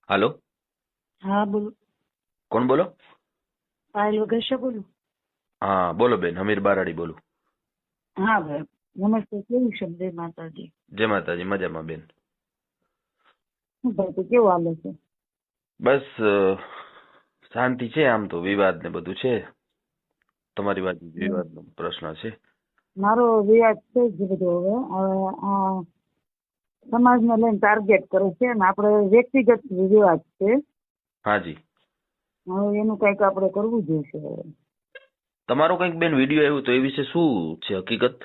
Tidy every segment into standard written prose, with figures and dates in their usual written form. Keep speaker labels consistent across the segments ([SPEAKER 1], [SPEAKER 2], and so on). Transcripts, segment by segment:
[SPEAKER 1] હાલો,
[SPEAKER 2] હા બોલો.
[SPEAKER 1] કોણ બોલો?
[SPEAKER 2] પાયલ વગેશા બોલું.
[SPEAKER 1] હા બોલો બેન, હમીર બારાડી બોલું.
[SPEAKER 2] હા ભાઈ, નમસ્તે. કેવું છે? જય માતાજી.
[SPEAKER 1] જય માતાજી, મજામાં બેન.
[SPEAKER 2] શું ભાઈ, તો કેવું હાલે છે?
[SPEAKER 1] બસ શાંતિ છે. આમ તો વિવાદ ને બધું છે. તમારી વાત વિવાદ નો પ્રશ્ન છે.
[SPEAKER 2] મારો વિવાદ છે જ બધો. હવે આ સમાજને લઈને ટાર્ગેટ કરે છે અને આપણે વ્યક્તિગત વિવાદ છે.
[SPEAKER 1] હાજી,
[SPEAKER 2] હવે એનું કંઈક આપણે કરવું જોઈશે.
[SPEAKER 1] તમારો કંઈક બેન વિડીયો આવ્યો તો એ વિશે શું છે હકીકત?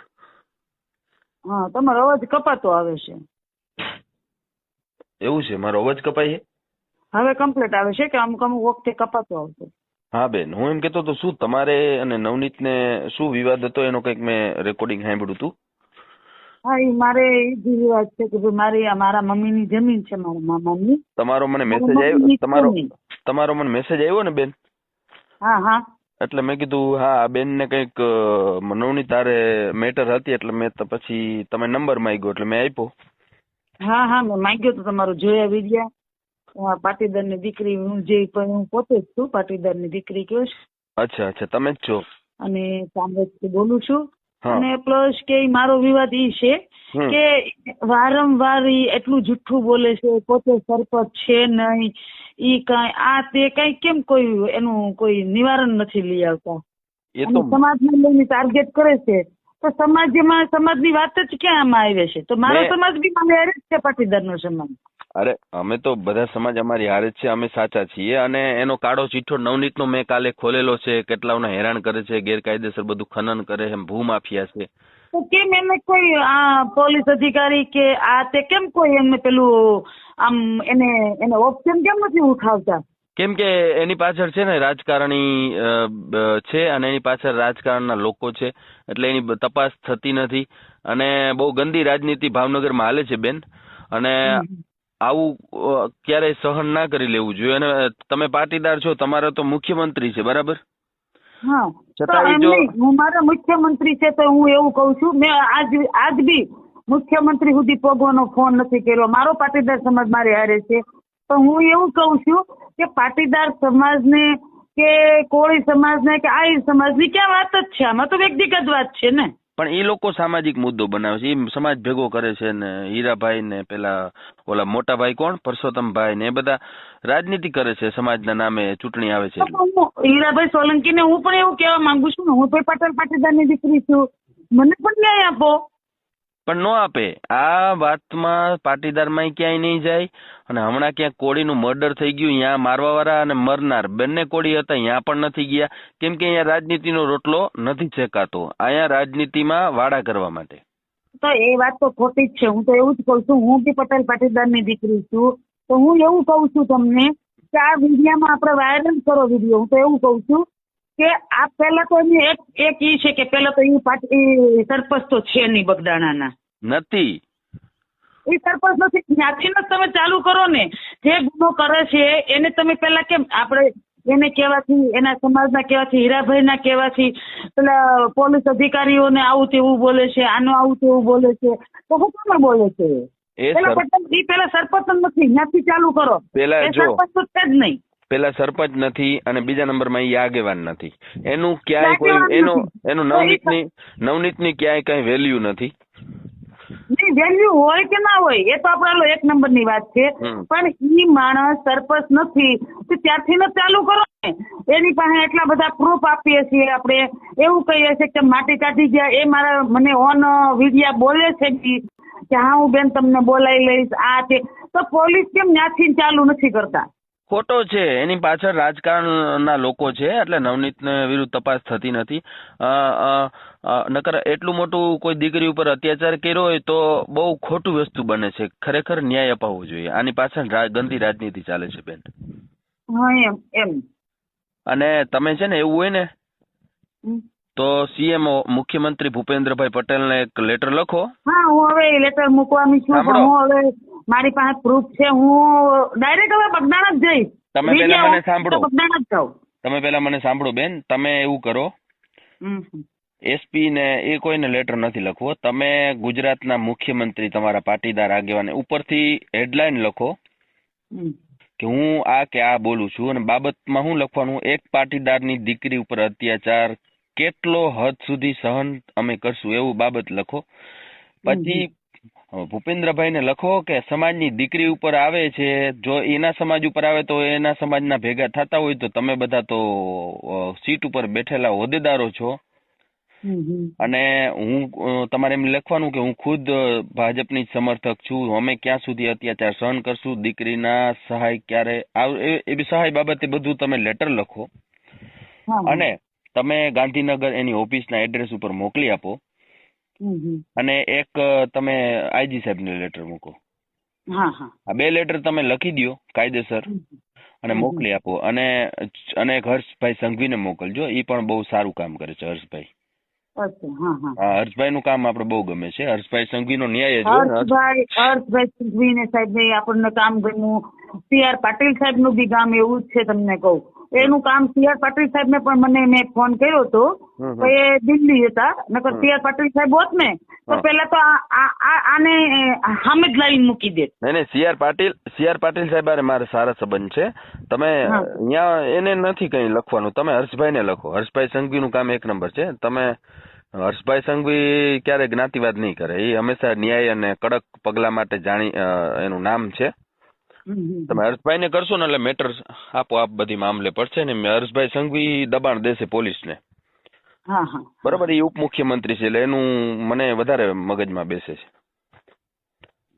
[SPEAKER 2] હા, તમારો અવાજ કપાતો આવે છે.
[SPEAKER 1] એવું છે? મારો અવાજ કપાય છે?
[SPEAKER 2] હવે કમ્પ્લીટ આવે છે કે અમુક અમુક વખતે કપાતો આવશે?
[SPEAKER 1] હા બેન, હું એમ કેતો તો શું તમારે અને નવનીત ને શું વિવાદ હતો એનો કંઈક મેં રેકોર્ડિંગ સાંભળ્યું હતું.
[SPEAKER 2] હા, એ મારે એ જ વિવાદ છે કે ભાઈ મારા મમ્મીની જમીન છે, મારા મામાની.
[SPEAKER 1] તમારો મને
[SPEAKER 2] મારા
[SPEAKER 1] મેસેજ આવ્યો,
[SPEAKER 2] મમ્મીની જમીન.
[SPEAKER 1] તમારો મને મેસેજ આવ્યો ને બેન,
[SPEAKER 2] હા હા
[SPEAKER 1] એટલે મેં કીધું હા આ બેન ને કંઈક નવનીત તારે મેટર હતી, એટલે મેં તો પછી તમે નંબર માંગ્યો એટલે મેં આપ્યો.
[SPEAKER 2] હા હા, મેં માંગ્યો તો તમારું જોયા વિડિયા. પાટીદાર ની દીકરી હું પોતે જ છું. પાટીદાર ની દીકરી કયો છે.
[SPEAKER 1] અચ્છા અચ્છા, તમે જ છો?
[SPEAKER 2] અને સાંભળથી બોલું છું.
[SPEAKER 1] હા.
[SPEAKER 2] અને પ્લસ કે મારો વિવાદ ઈ છે કે વારંવાર ઈ એટલું જુઠ્ઠું બોલે છે. પોતે સરપંચ છે નહીં, ઈ કાંઈ આ તે કાંઈ કેમ કોઈ એનું કોઈ નિવારણ નથી લઈ આવતા.
[SPEAKER 1] એ
[SPEAKER 2] અને
[SPEAKER 1] તો
[SPEAKER 2] સમાજને લઈને ટાર્ગેટ કરે છે. તો સમાજની વાત જ ક્યાં આમાં આવે છે? તો મારો સમાજ બી મને હારે જ છે, પાટીદાર નો સમાજ.
[SPEAKER 1] અરે અમે તો બધા સમાજ અમારી હારે જ છે, અમે સાચા છીએ. અને એનો કાળો ચિઠ્ઠો નવનીત નો મેં કાલે ખોલેલો છે. કેટલાઓને હેરાન કરે છે, ગેરકાયદેસર બધું ખનન કરે છે, ભૂમાફિયા છે.
[SPEAKER 2] તો કેમ એમને કોઈ પોલીસ અધિકારી કે આ તે કેમ કોઈ એમને પેલું આમ એને ઓપ્શન કેમ નથી ઉઠાવતા?
[SPEAKER 1] કેમ કે એની પાછળ છે ને રાજકારણી છે, અને એની પાછળ રાજકારણના લોકો છે, એટલે એની તપાસ થતી નથી. અને બહુ ગંદી રાજનીતિ ભાવનગરમાં હાલે છે બેન. અને આવું ક્યારેય સહન ના કરી લેવું જોઈએ. અને તમે પાટીદાર છો, તમારો તો મુખ્યમંત્રી છે, બરાબર?
[SPEAKER 2] હા, તો
[SPEAKER 1] છતાંય
[SPEAKER 2] એમ
[SPEAKER 1] જો
[SPEAKER 2] નહીં, હું મારા મુખ્યમંત્રી છે તો હું એવું કઉ છું, મેં આજ બી મુખ્યમંત્રી સુધી પહોંચવાનો ફોન નથી કર્યો. મારો પાટીદાર સમાજ મારી હારે છે. તો હું એવું કઉ છું કે પાટીદાર સમાજને કે કોળી સમાજને કે આહિર સમાજની ક્યાં વાત જ છે? આમાં તો વ્યક્તિગત વાત છે ને.
[SPEAKER 1] પણ એ લોકો સામાજિક મુદ્દો બનાવે છે, એ સમાજ ભેગો કરે છે. ને હીરાભાઈ ને પેલા ઓલા મોટાભાઈ કોણ, પરસોત્તમભાઈ ને એ બધા રાજનીતિ કરે છે. સમાજના નામે ચૂંટણી આવે છે.
[SPEAKER 2] હીરાભાઈ સોલંકી ને હું પણ એવું કહેવા માંગુ છું ને, હું તો પટેલ પાટીદારની દીકરી છું, મને પણ ન્યાય આપો.
[SPEAKER 1] પણ નો આપે. આ વાતમાં પાટીદારમાં ક્યાંય નહીં જાય. અને હમણાં ક્યાંક કોળીનું મર્ડર થઈ ગયું, ત્યાં મારવાવાળા અને મરનાર બંને કોળી હતા, ત્યાં પણ નથી ગયા. કેમ કે અહીંયા રાજનીતિનો રોટલો નથી શેકાતો. અહીંયા રાજનીતિમાં વાડા કરવા માટે.
[SPEAKER 2] તો એ વાત તો ખોટી જ છે. હું તો એવું જ કઉ છું, હું બી પટેલ પાટીદારની દીકરી છું. તો હું એવું કઉ છું તમને કે આ વિડીયામાં આપણે વાયરલ કરો વિડીયો. હું તો એવું કઉ છું કે આ પેલા તો એક ઈ છે કે પેલા તો એ સરપંચ તો છે નહીં બગદાણાના.
[SPEAKER 1] નથી.
[SPEAKER 2] એ સરપંચ નથી. ત્યાંથી જ તમે ચાલુ કરો ને. જે ગુનો કરે છે એને તમે પેલા કેમ આપણે એને કહેવાથી, એના સમાજના કહેવાથી, હીરાભાઈના કહેવાથી પેલા પોલીસ અધિકારીઓને આવું તેવું બોલે છે, આનું આવું તેવું બોલે છે, તો હું કોને બોલે છે? પેલા સરપંચ નથી, ત્યાંથી ચાલુ કરો.
[SPEAKER 1] પેલા જો
[SPEAKER 2] સરપંચ તો છે જ નહીં.
[SPEAKER 1] પેલા સરપંચ નથી, અને બીજા નંબરમાં એ આગેવાન નથી. એનું ક્યાંય કોઈ એનું નવનીતની ક્યાંય કઈ વેલ્યુ નથી.
[SPEAKER 2] નહીં, વેલ્યુ હોય કે ના હોય એ તો આપણા એક નંબરની વાત છે. પણ ઈ માણસ સરપંચ નથી તો ત્યારથી ન ચાલુ કરો ને. એની પાસે એટલા બધા પ્રૂફ આપીએ છીએ આપણે, એવું કહીએ છીએ કે માટી કાઢી ગયા. એ મને ઓન વિડિયા બોલે છે કે હા હું બેન તમને બોલાવી લઈશ આ તે. તો પોલીસ કેમ ત્યાંથી ચાલુ નથી કરતા?
[SPEAKER 1] ખોટો છે. એની પાછળ રાજકારણના લોકો છે, એટલે નવનીતને વિરુદ્ધ તપાસ થતી નથી. નકર એટલું મોટું કોઈ દીકરી ઉપર અત્યાચાર કર્યો હોય તો બહુ ખોટું વસ્તુ બને છે. ખરેખર ન્યાય અપાવવો જોઈએ. આની પાછળ ગંદી રાજનીતિ ચાલે છે બેન.
[SPEAKER 2] હા એમ.
[SPEAKER 1] અને તમે છે ને એવું હોય ને તો સીએમ મુખ્યમંત્રી ભૂપેન્દ્રભાઈ પટેલને એક લેટર લખો.
[SPEAKER 2] હા, હું હવે લેટર મૂકવાની છું. પણ હું હવે મારી પાસે પ્રૂફ છે. હું ડાયરેક્ટ હવે બગદાણા જ જઈશ.
[SPEAKER 1] તમે પેલા મને સાંભળો.
[SPEAKER 2] બગદાણા જ જાઉં.
[SPEAKER 1] તમે પેલા મને સાંભળો બેન. તમે એવું કરો, એસપી ને એ કોઈને લેટર નથી લખવો. તમે ગુજરાતના મુખ્યમંત્રી, તમારા પાટીદાર આગેવાન ઉપરથી હેડલાઇન લખો કે હું આ બોલું છું અને બાબતમાં હું લખવાનું, એક પાટીદારની દીકરી ઉપર અત્યાચાર કેટલો હદ સુધી સહન અમે કરશું એવું બાબત લખો. પછી ભૂપેન્દ્રભાઈને લખો કે સમાજની દીકરી ઉપર આવે છે, જો એના સમાજ ઉપર આવે તો એના સમાજના ભેગા થતા હોય તો તમે બધા તો સીટ ઉપર બેઠેલા હોદ્દેદારો છો. અને હું તમારે એમ લખવાનું કે હું ખુદ ભાજપની સમર્થક છું, અમે ક્યાં સુધી અત્યાચાર સહન કરશું, દીકરીના સહાય ક્યારે એવી સહાય બાબતે બધું તમે લેટર લખો અને તમે ગાંધીનગર એની ઓફિસના એડ્રેસ ઉપર મોકલી આપો. અને એક તમે આઈજી સાહેબને લેટર મૂકો. આ 2 લેટર તમે લખી દો કાયદેસર અને મોકલી આપો. અને હર્ષભાઈ સંઘવીને મોકલજો, એ પણ બહુ સારું કામ કરે છે હર્ષભાઈ. હર્ષભાઈ નું કામ આપણે બહુ ગમે છે. હર્ષભાઈ સંઘવી નો ન્યાય જ
[SPEAKER 2] હર્ષભાઈ સંઘવી ને સાહેબ ને આપણને કામ ગમ્યું. CR પાટીલ સાહેબ નું બી કામ એવું જ છે, તમને કહું એનું કામ. CR પાટીલ સાહેબ ને પણ મેં ફોન કર્યો હતો, એ દિલ્હી હતા, નકર CR પાટીલ સાહેબ હોત ને તો પેલા તો આને સામે જ લાઈન મૂકી દે.
[SPEAKER 1] નહીં, CR પાટીલ સાહેબ મારે સારા સંબંધ છે. તમે અહીંયા એને નથી કઈ લખવાનું, તમે હર્ષભાઈ ને લખો. હર્ષભાઈ સંઘવી નું કામ 1 નંબર છે. તમે હર્ષભાઈ સંઘવી ક્યારે જ્ઞાતિવાદ નહીં કરે, એ હંમેશા ન્યાય અને કડક પગલા માટે એનું નામ છે. તમે હર્ષભાઈ ને કરશો ને એટલે મેટર આપોઆપ બધી મામલે પડશે ને. હર્ષભાઈ સંઘવી દબાણ દેશે પોલીસને. બરાબર, એ ઉપમુખ્યમંત્રી છે એટલે એનું મને વધારે મગજમાં બેસે છે.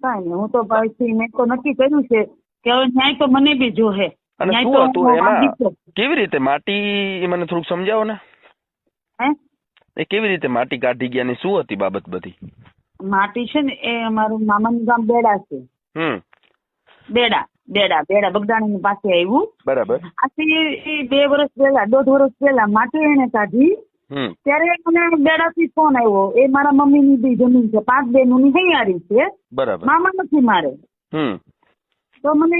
[SPEAKER 2] હું તો ભાઈ મેં તો નક્કી કર્યું છે કે હવે ન્યાય તો મને બી જોહે.
[SPEAKER 1] અને શું હતું એમાં, કેવી રીતે માટી, મને થોડુંક સમજાવો ને. એ કેવી રીતે માટી કાઢી ગયા ને શું હતી બાબત બધી?
[SPEAKER 2] માટી છે ને એ અમારું મામાનું ગામ બેડા છે. બેડા બગદાણી પાસે આવ્યું.
[SPEAKER 1] બરાબર.
[SPEAKER 2] આથી 2 વર્ષ પહેલા 1.5 વર્ષ પહેલા માટી એને કાઢી. ત્યારે મને બેડા થી ફોન આવ્યો, એ મારા મમ્મી ની બી જમીન છે, 5 બહેનો ની હૈયારી છે.
[SPEAKER 1] બરાબર.
[SPEAKER 2] મામા નથી મારે. તો મને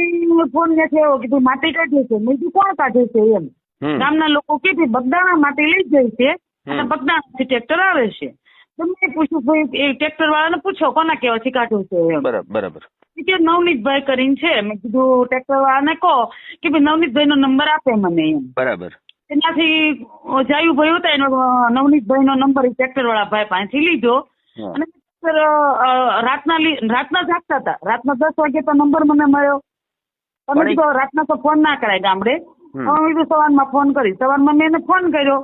[SPEAKER 2] ફોન નથી આવ્યો કે તું માટી કાઢે છે. મેં કીધું કોણ કાઢે છે એમ. ગામના લોકો કે બગદાણા માટી લઈ જાય છે અને બગદાણા થી ટ્રેક્ટર આવે છે. તો મેં પૂછ્યું ભાઈ એ ટ્રેક્ટર વાળાને પૂછો કોના કેવાથી કાઢ્યું છે એમ.
[SPEAKER 1] બરાબર.
[SPEAKER 2] કે નવનીતભાઈ કરીને છે. મેં કીધું ટ્રેક્ટર વાળાને કહો કે ભાઈ નવનીતભાઈ નો નંબર આપે મને એમ.
[SPEAKER 1] બરાબર.
[SPEAKER 2] એનાથી જાયુભાઈ હતા એનો નવનીતભાઈ નો નંબર ટ્રેક્ટર વાળા ભાઈ પાસેથી લીધો અને રાતના જાગતા હતા. રાતના 10 વાગે તો નંબર મને મળ્યો. તમે કીધું રાતના તો ફોન ના કરાય ગામડે. સવારમાં ફોન કરી. સવારમાં મેં એને ફોન કર્યો.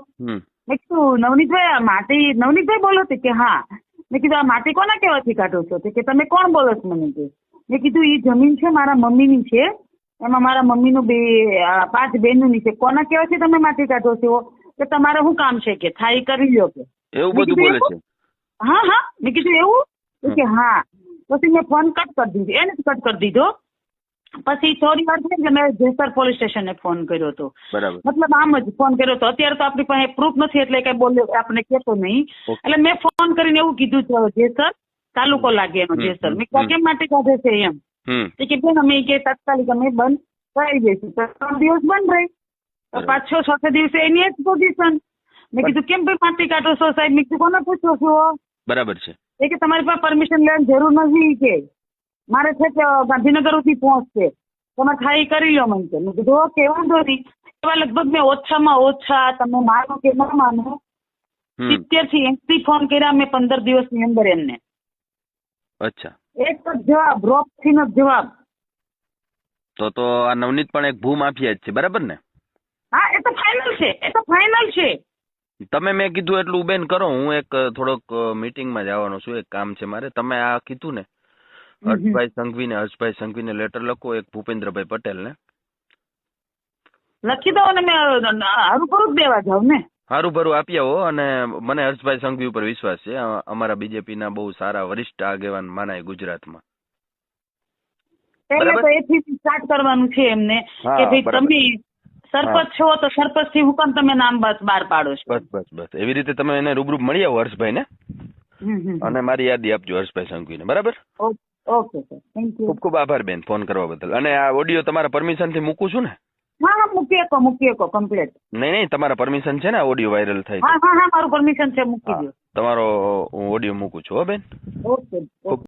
[SPEAKER 2] મેં કીધું નવનીતભાઈ આ માટી, નવનીતભાઈ બોલો કે હા. મેં કીધું આ માટી કોના કેવાથી કાઢો છો? કે તમે કોણ બોલો છો મને કે. મેં કીધું એ જમીન છે મારા મમ્મીની છે, એમાં મારા મમ્મીનું 5 બહેનોની છે. કોના કેવાથી તમે માટી કાઢો છો? કે તમારે શું કામ છે કે થાય કરી લ્યો કે.
[SPEAKER 1] એવું બધું બોલે છે.
[SPEAKER 2] હા. મેં કીધું એવું કે હા. પછી મેં ફોન કટ કરી દીધો, એને જ કટ કરી દીધો. પછી થોડી વાર થઈ મેં જેસર પોલીસ સ્ટેશને ફોન કર્યો હતો. મતલબ આમ જ ફોન કર્યો હતો. અત્યારે તો આપણી પાસે પ્રૂફ નથી એટલે કઈ બોલ્યો આપણે કહેતો નહીં. એટલે મેં ફોન કરીને એવું કીધું છે જેસર તાલુકો લાગે એનો જેસર. મેં કેમ માટે કાઢે છે એમ. કે બેન અમે કે તાત્કાલિક અમે બંધ કરાવી દઈશું. 3 દિવસ બંધ રહી, 5-6 દિવસે એની જ પોઝિશન. મેં કીધું કેમ ભાઈ માટી કાઢો છો સાહેબ? મેં કીધું કોને પૂછો છો? બરાબર છે. એ કે તમારી પાસે પરમિશન લેવાની જરૂર નથી કે મારે છે કે ગાંધીનગર સુધી પહોંચશે, તમે થાય કરી લો મને. મેં કીધું ઓકે વાંધો નહીં. એવા લગભગ મેં ઓછામાં ઓછા, તમે માનો કે ન માનો, 70 થી 80 ફોન કર્યા મેં 15 દિવસની અંદર એમને. અચ્છા. એક જ જવાબ, રોપ થી નો જવાબ. તો આ નવનીત પણ એક ભૂમાફિયા જ છે, બરાબર ને? હા, એ તો ફાઇનલ છે. તમે મેં કીધું એટલું બેન કરો. હું એક થોડોક મીટિંગમાં જવાનો છું, એક કામ છે મારે. તમે આ કીધું ને હર્ષભાઈ સંઘવીને લેટર લખો, એક ભૂપેન્દ્રભાઈ પટેલને લખી દો અને મેં હરુભરું દેવા જાવ ને. હરુભરું આપી આવો. અને મને હર્ષભાઈ સંઘવી ઉપર વિશ્વાસ છે. અમારા બીજેપીના બહુ સારા વરિષ્ઠ આગેવાન માનાય ગુજરાતમાં. પહેલા તો એથી સ્ટાર્ટ કરવાનું છે એમને કે ભાઈ તમે સરપંચ છો તો સરપંચ થી હું કેમ તમે નામ બહાર પાડો છો. બસ એવી રીતે તમે એને રૂબરૂ મળી આવો હર્ષભાઈ ને અને મારી યાદી આપજો હર્ષભાઈ સંઘવીને. બરાબર. Okay sir, thank you. ખૂબ ખૂબ આભાર બેન ફોન કરવા બદલ. અને આ ઓડિયો તમારા પરમિશન થી મૂકું છું ને? હા, મૂકી શકો કમ્પ્લીટ. નહીં, તમારા પરમિશન છે ને આ ઓડિયો વાયરલ થાય? હા, મારું પરમિશન છે, મૂકી દો. તમારો હું ઓડિયો મૂકું છું હો બેન. ઓકે.